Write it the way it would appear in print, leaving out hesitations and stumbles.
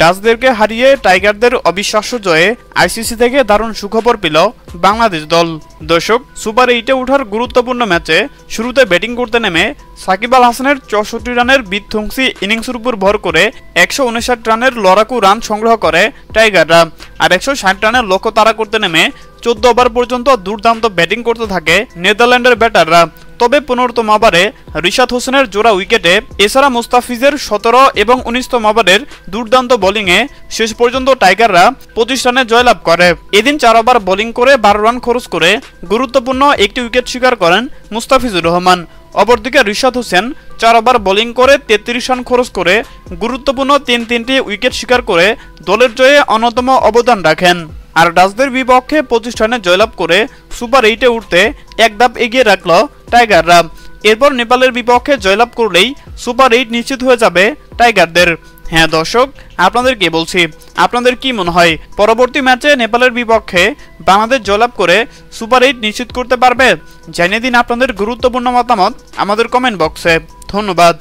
ডাচদেরকে হারিয়ে টাইগারদের অবিশ্বাস্য জয়ে আইসিসি থেকে দারুণ সুখবর পেল বাংলাদেশ দল। দর্শক, সুপার 8-এ ওঠার গুরুত্বপূর্ণ ম্যাচে শুরুতে ব্যাটিং করতে নেমে সাকিব আল হাসানের 64 রানের বিধ্বংসী ইনিংসের উপর ভর করে 159 রানের লড়াকু রান সংগ্রহ করে টাইগাররা। আর 160 রানের লক্ষ্য তাড়া করতে নেমে 14 ওভার পর্যন্ত দুর্দান্ত ব্যাটিং করতে থাকে নেদারল্যান্ডের ব্যাটাররা। তবে 15তম ওভারে রিশাদ হোসেনের জোড়া উইকেটে, এছাড়া মুস্তাফিজের 17 এবং 19তম ওভারের দুর্দান্ত বোলিংয়ে শেষ পর্যন্ত টাইগাররা 25 রানে জয়লাভ করে। এদিন 4 ওভার বোলিং করে 12 রান খরচ করে গুরুত্বপূর্ণ একটি উইকেট শিকার করেন মুস্তাফিজুর রহমান। অপরদিকে রিশাদ হোসেন 4 ওভার বোলিং করে 33 রান খরচ করে গুরুত্বপূর্ণ তিনটি উইকেট শিকার করে দলের জয়ে অন্যতম অবদান রাখেন। আর ডাচদের বিপক্ষে 25 রানে জয়লাভ করে সুপার 8-এ উঠতে এক ধাপ এগিয়ে রাখল টাইগাররা। এরপর নেপালের বিপক্ষে জয়লাভ করলেই সুপার 8 নিশ্চিত হয়ে যাবে টাইগারদের। হ্যাঁ দর্শক, আপনাদের কি বলছি, আপনাদের কি মনে হয় পরবর্তী ম্যাচে নেপালের বিপক্ষে বাংলাদেশ জয়লাভ করে সুপার 8 নিশ্চিত করতে পারবে? জানিয়ে দিন আপনাদের গুরুত্বপূর্ণ মতামত আমাদের কমেন্ট বক্সে। ধন্যবাদ।